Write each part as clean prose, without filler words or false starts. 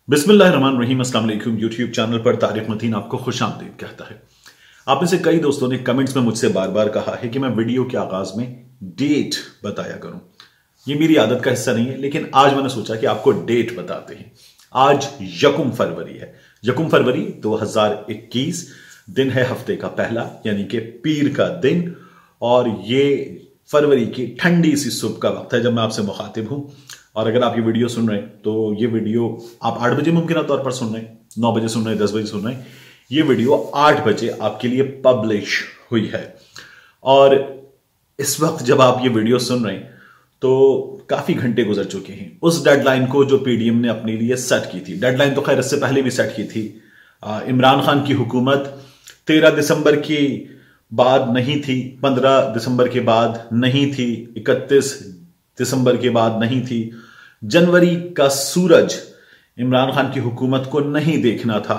बिस्मिल्लाहिर्रहमानिर्रहीम। अस्सलाम वालेकुम। यूट्यूब चैनल पर तारिक मतीन आपको खुश आमदीद कहता है। आप में से कई दोस्तों ने कमेंट्स में मुझसे बार बार कहा है कि मैं वीडियो के आगाज में डेट बताया करूं। ये मेरी आदत का हिस्सा नहीं है, लेकिन आज मैंने सोचा कि आपको डेट बताते हैं। आज यकुम फरवरी है। यकुम फरवरी 2021 दिन है हफ्ते का पहला, यानी कि पीर का दिन। और ये फरवरी की ठंडी सी सुबह का वक्त है जब मैं आपसे मुखातिब हूं। और अगर आप ये वीडियो सुन रहे हैं तो ये वीडियो आप 8 बजे मुमकिन तौर पर सुन रहे हैं, 9 बजे सुन रहे हैं, 10 बजे सुन रहे हैं। ये वीडियो 8 बजे आपके लिए पब्लिश हुई है। और इस वक्त जब आप ये वीडियो सुन रहे हैं तो काफी घंटे गुजर चुके हैं उस डेडलाइन को जो पीडीएम ने अपने लिए सेट की थी। डेडलाइन तो खैर इससे पहले भी सेट की थी। इमरान खान की हुकूमत 13 दिसंबर के बाद नहीं थी, 15 दिसंबर के बाद नहीं थी, 31 दिसंबर के बाद नहीं थी। जनवरी का सूरज इमरान खान की हुकूमत को नहीं देखना था।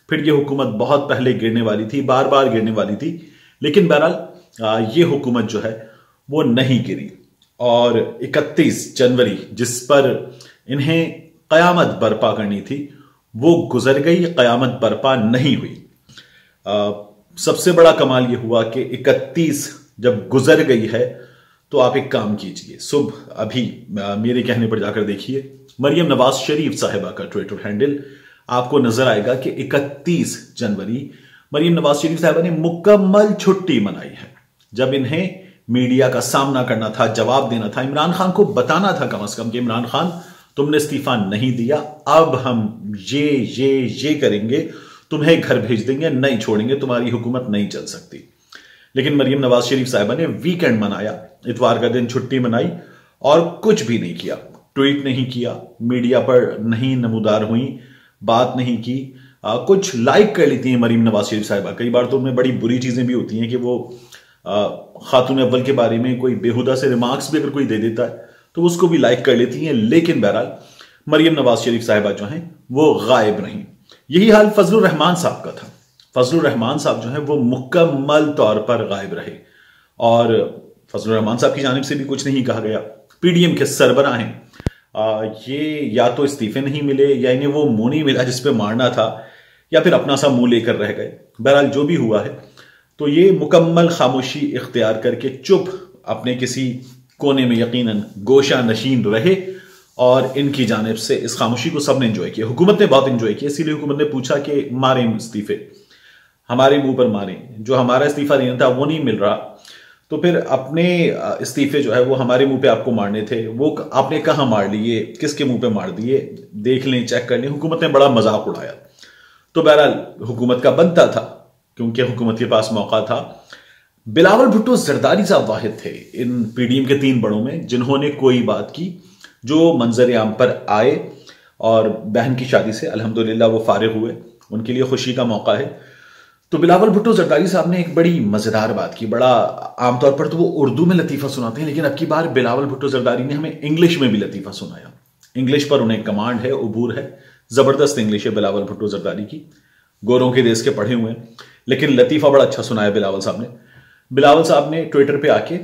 फिर यह हुकूमत बहुत पहले गिरने वाली थी, बार बार गिरने वाली थी, लेकिन बहरहाल ये हुकूमत जो है वो नहीं गिरी। और 31 जनवरी जिस पर इन्हें कयामत बर्पा करनी थी वो गुजर गई, कयामत बर्पा नहीं हुई। सबसे बड़ा कमाल यह हुआ कि 31 जब गुजर गई है तो आप एक काम कीजिए, सुबह अभी मेरे कहने पर जाकर देखिए, मरियम नवाज शरीफ साहिबा का ट्विटर हैंडल आपको नजर आएगा कि 31 जनवरी मरियम नवाज शरीफ साहिबा ने मुकम्मल छुट्टी मनाई है। जब इन्हें मीडिया का सामना करना था, जवाब देना था, इमरान खान को बताना था कम से कम कि इमरान खान तुमने इस्तीफा नहीं दिया, अब हम ये करेंगे, तुम्हें घर भेज देंगे, नहीं छोड़ेंगे, तुम्हारी हुकूमत नहीं चल सकती। लेकिन मरियम नवाज शरीफ साहिबा ने वीकेंड मनाया, इतवार का दिन छुट्टी मनाई और कुछ भी नहीं किया। ट्वीट नहीं किया, मीडिया पर नहीं नमूदार हुई, बात नहीं की। कुछ लाइक कर लेती हैं मरियम नवाज शरीफ साहिबा। कई बार तो उनमें बड़ी बुरी चीजें भी होती हैं कि वो खातून अव्वल के बारे में कोई बेहुदा से रिमार्क्स भी अगर कोई दे देता है तो उसको भी लाइक कर लेती हैं। लेकिन बहरहाल मरियम नवाज शरीफ साहिबा जो हैं वो गायब रहीं। यही हाल फजलुर रहमान साहब का था। फजलुर रहमान साहब जो है वो मुकम्मल तौर पर गायब रहे और फजलुर रहमान साहब की जानिब से भी कुछ नहीं कहा गया। पीडीएम के सरबराह हैं, ये या तो इस्तीफे नहीं मिले या इन्हें वो मुंह नहीं मिला जिस पे मारना था, या फिर अपना सा मुंह लेकर रह गए। बहरहाल जो भी हुआ है तो ये मुकम्मल खामोशी इख्तियार करके चुप अपने किसी कोने में यकीनन गोशा नशीन रहे। और इनकी जानिब से इस खामोशी को सबने एंजॉय किया, हुकूमत ने बहुत एंजॉय किया। इसीलिए हुकूमत ने पूछा कि मारें इस्तीफे, हमारे मुंह पर मारें, जो हमारा इस्तीफा देना था वो नहीं मिल रहा, तो फिर अपने इस्तीफे जो है वो हमारे मुंह पे आपको मारने थे, वो आपने कहां मार लिए, किसके मुंह पे मार दिए, देख लें, चेक कर लें। हुकूमत ने बड़ा मजाक उड़ाया। तो बहरहाल हुकूमत का बनता था, क्योंकि हुकूमत के पास मौका था। बिलावल भुट्टो जरदारी साहब वाहिद थे इन पीडीएम के 3 बड़ों में जिन्होंने कोई बात की, जो मंजर आम पर आए और बहन की शादी से अल्हम्दुलिल्लाह वो फारिग हुए, उनके लिए खुशी का मौका है। तो बिलावल भुट्टो जरदारी साहब ने एक बड़ी मजेदार बात की। बड़ा आमतौर पर तो वो उर्दू में लतीफा सुनाते हैं, लेकिन अब की बार बिलावल भुट्टो जरदारी ने हमें इंग्लिश में भी लतीफा सुनाया। इंग्लिश पर उन्हें कमांड है, उबूर है, जबरदस्त इंग्लिश है बिलावल भुट्टो जरदारी की। गोरों के देश के पढ़े हुए हैं, लेकिन लतीफा बड़ा अच्छा सुनाया बिलावल साहब ने। बिलावल साहब ने ट्विटर पे आके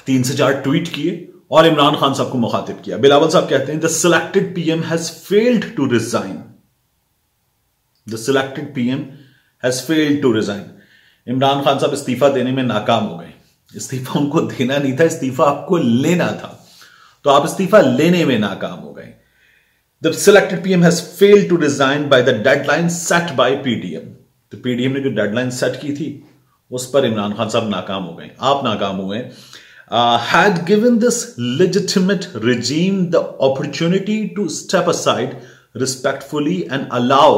3 से 4 ट्वीट किए और इमरान खान साहब को मुखातिब किया। बिलावल साहब कहते हैं the selected PM has failed to resign. The selected PM has failed to resign. Imran Khan साहब इस्तीफा देने में नाकाम हो गए। इस्तीफा उनको देना नहीं था, इस्तीफा आपको लेना था, तो आप इस्तीफा लेने में नाकाम हो गए। The selected PM has failed to resign by the deadline set by PDM. तो पीडीएम ने जो डेडलाइन सेट की थी उस पर इमरान खान साहब नाकाम हो गए, आप नाकाम हुए। had given this legitimate regime the opportunity to step aside respectfully and allow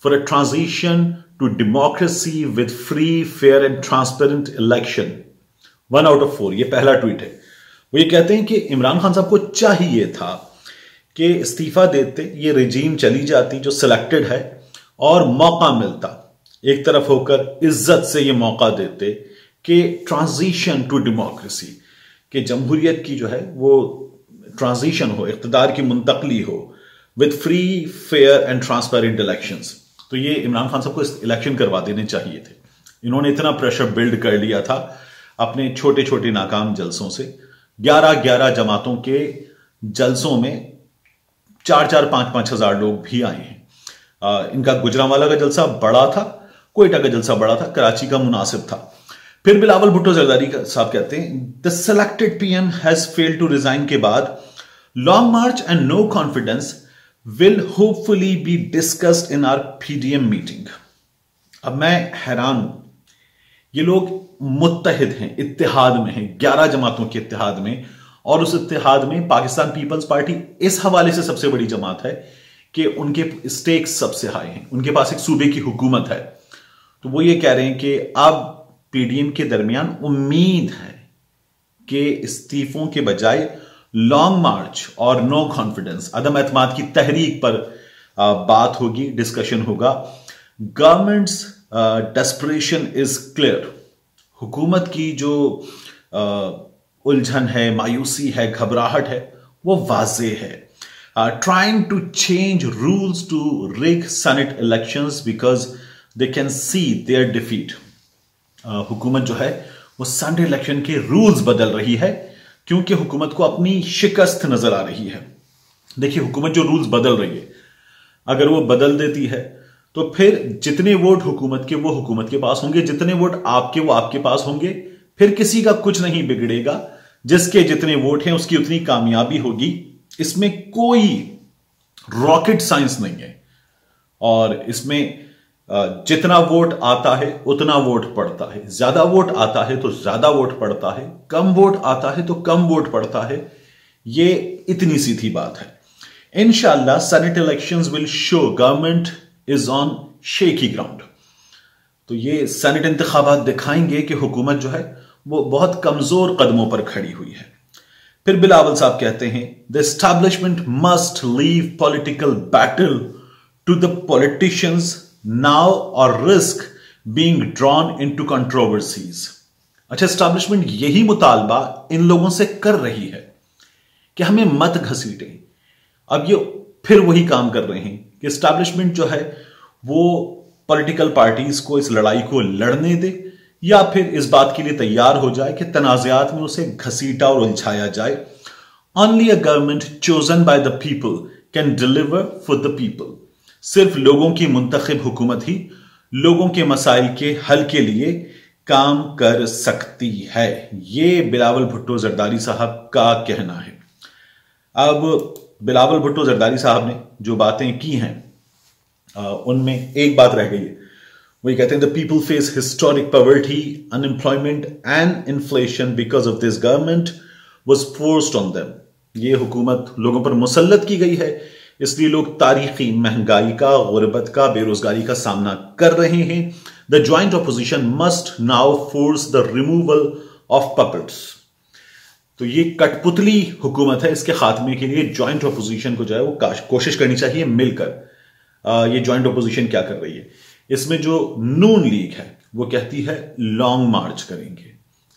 for a transition to democracy with free, fair and transparent election. 1 out of 4 ये पहला ट्वीट है। वो ये कहते हैं कि इमरान खान साहब को चाहिए था कि इस्तीफा देते, ये रजीम चली जाती जो सिलेक्टेड है, और मौका मिलता, एक तरफ होकर इज्जत से ये मौका देते कि ट्रांजिशन टू डेमोक्रेसी, कि जमहूरियत की जो है वो ट्रांजिशन हो, इख्तिदार की मुंतकली हो, with free, fair and transparent elections. तो ये इमरान खान साहब को इलेक्शन करवा देने चाहिए थे। इन्होंने इतना प्रेशर बिल्ड कर लिया था अपने छोटे छोटे नाकाम जलसों से। 11 जमातों के जलसों में 4-5 हजार लोग भी आए हैं। इनका गुजरांवाला का जलसा बड़ा था, कोयटा का जलसा बड़ा था, कराची का मुनासिब था। फिर बिलावल भुट्टो जरदारी साहब कहते हैं the selected PM has failed to resign के बाद long march and no confidence will hopefully be discussed in our PDM meeting. अब मैं हैरान हूं, ये लोग मुत्तहिद हैं, इत्तेहाद में हैं, 11 जमातों के इत्तेहाद में, और उस इत्तेहाद में पाकिस्तान पीपल्स पार्टी इस हवाले से सबसे बड़ी जमात है कि उनके स्टेक्स सबसे हाई हैं, उनके पास एक सूबे की हुकूमत है। तो वो ये कह रहे हैं कि अब पीडीएम के दरमियान उम्मीद है कि इस्तीफों के बजाय लॉन्ग मार्च और नो कॉन्फिडेंस, अदम एतमाद की तहरीक पर बात होगी, डिस्कशन होगा। Governments desperation is clear. हुकूमत की जो उलझन है, मायूसी है, घबराहट है, वो वाजे है। Trying to change rules to rig senate elections because they can see their defeat. हुकूमत जो है वो सेनेट इलेक्शन के रूल्स बदल रही है क्योंकि हुकूमत को अपनी शिकस्त नजर आ रही है। देखिए, हुकूमत जो रूल्स बदल रही है, अगर वो बदल देती है तो फिर जितने वोट हुकूमत के वो हुकूमत के पास होंगे, जितने वोट आपके वो आपके पास होंगे, फिर किसी का कुछ नहीं बिगड़ेगा। जिसके जितने वोट हैं उसकी उतनी कामयाबी होगी। इसमें कोई रॉकेट साइंस नहीं है, और इसमें जितना वोट आता है उतना वोट पड़ता है। ज्यादा वोट आता है तो ज्यादा वोट पड़ता है, कम वोट आता है तो कम वोट पड़ता है। ये इतनी सीधी बात है। इंशाअल्लाह senate elections will show government is on shaky ground. तो ये सेनेट इंतखाबात दिखाएंगे कि हुकूमत जो है वो बहुत कमजोर कदमों पर खड़ी हुई है। फिर बिलावल साहब कहते हैं the establishment must leave political battle to the politicians now or risk being drawn into controversies. अच्छा, एस्टैब्लिशमेंट यही मुतालबा इन लोगों से कर रही है कि हमें मत घसीटें। अब ये फिर वही काम कर रहे हैं कि एस्टैब्लिशमेंट जो है वो पॉलिटिकल पार्टीज को इस लड़ाई को लड़ने दे, या फिर इस बात के लिए तैयार हो जाए कि तनाज़ात में उसे घसीटा और उलझाया जाए। Only a government chosen by the people can deliver for the people. सिर्फ लोगों की मुंतखब हुकूमत ही लोगों के मसाइल के हल के लिए काम कर सकती है। यह बिलावल भुट्टो जरदारी साहब का कहना है। अब बिलावल भुट्टो जरदारी साहब ने जो बातें की हैं उनमें एक बात रह गई है। वही कहते हैं the people face historic poverty, unemployment and inflation because of this government was forced on them. ये हुकूमत लोगों पर मुसल्लत की गई है, इसलिए लोग तारीखी महंगाई का, गुर्बत का, बेरोजगारी का सामना कर रहे हैं। The joint opposition must now force the removal of puppets. तो ये कठपुतली हुकूमत है, इसके खात्मे के लिए ज्वाइंट ऑपोजिशन को जो है वो कोशिश करनी चाहिए मिलकर। ये ज्वाइंट ऑपोजिशन क्या कर रही है? इसमें जो नून लीग है वो कहती है लॉन्ग मार्च करेंगे।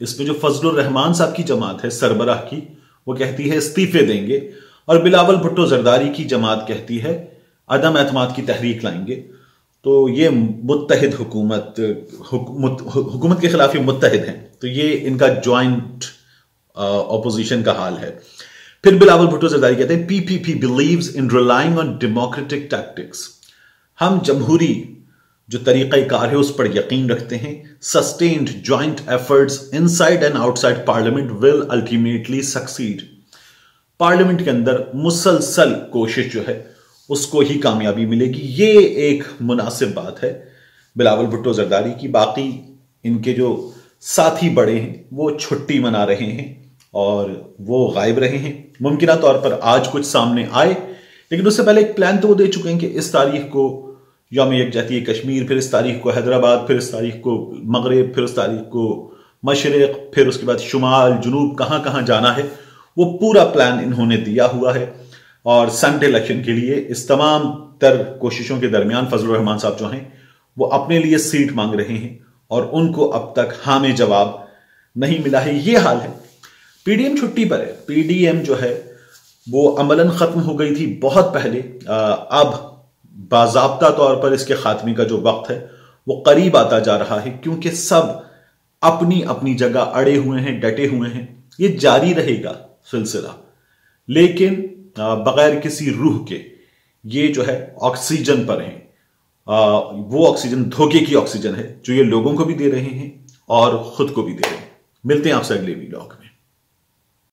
इसमें जो फजलुर रहमान साहब की जमात है सरबराह की, वो कहती है इस्तीफे देंगे, और बिलावल भुट्टो जरदारी की जमात कहती है अदम एतमाद की तहरीक लाएंगे। तो ये मुत्तहिद हुकूमत के खिलाफ ये मुत्तहिद हैं। तो ये इनका ज्वाइंट ऑपोजिशन का हाल है। फिर बिलावल भुट्टो जरदारी कहते हैं PPP believes in relying on democratic tactics. हम जमहूरी जो तरीका कार है उस पर यकीन रखते हैं। Sustained joint efforts inside and outside parliament will ultimately succeed. Parliament के अंदर मुसलसल कोशिश जो है उसको ही कामयाबी मिलेगी। ये एक मुनासिब बात है बिलावल भुट्टो जरदारी की। बाकी इनके जो साथी बड़े हैं वो छुट्टी मना रहे हैं और वो गायब रहे हैं। मुमकिन तौर पर आज कुछ सामने आए, लेकिन उससे पहले एक प्लान तो वो दे चुके हैं कि इस तारीख को यौम यकजहती कश्मीर, फिर इस तारीख को हैदराबाद, फिर इस तारीख को मगरिब, फिर उस तारीख को मशरिक, फिर उसके बाद शुमाल, जुनूब, कहां कहां जाना है वो पूरा प्लान इन्होंने दिया हुआ है। और सेनेट इलेक्शन के लिए इस तमाम तर कोशिशों के दरमियान फजलुर रहमान साहब जो हैं वो अपने लिए सीट मांग रहे हैं और उनको अब तक हाँ में जवाब नहीं मिला है। ये हाल है। पीडीएम छुट्टी पर है। पीडीएम जो है वो अमलन खत्म हो गई थी बहुत पहले। अब बाज़ाब्ता तौर पर इसके खात्मे का जो वक्त है वो करीब आता जा रहा है, क्योंकि सब अपनी अपनी जगह अड़े हुए हैं, डटे हुए हैं। ये जारी रहेगा सिलसिला, लेकिन बगैर किसी रूह के ये जो है ऑक्सीजन पर हैं, वो ऑक्सीजन धोखे की ऑक्सीजन है जो ये लोगों को भी दे रहे हैं और खुद को भी दे रहे हैं। मिलते हैं आपसे अगले वीडियो में।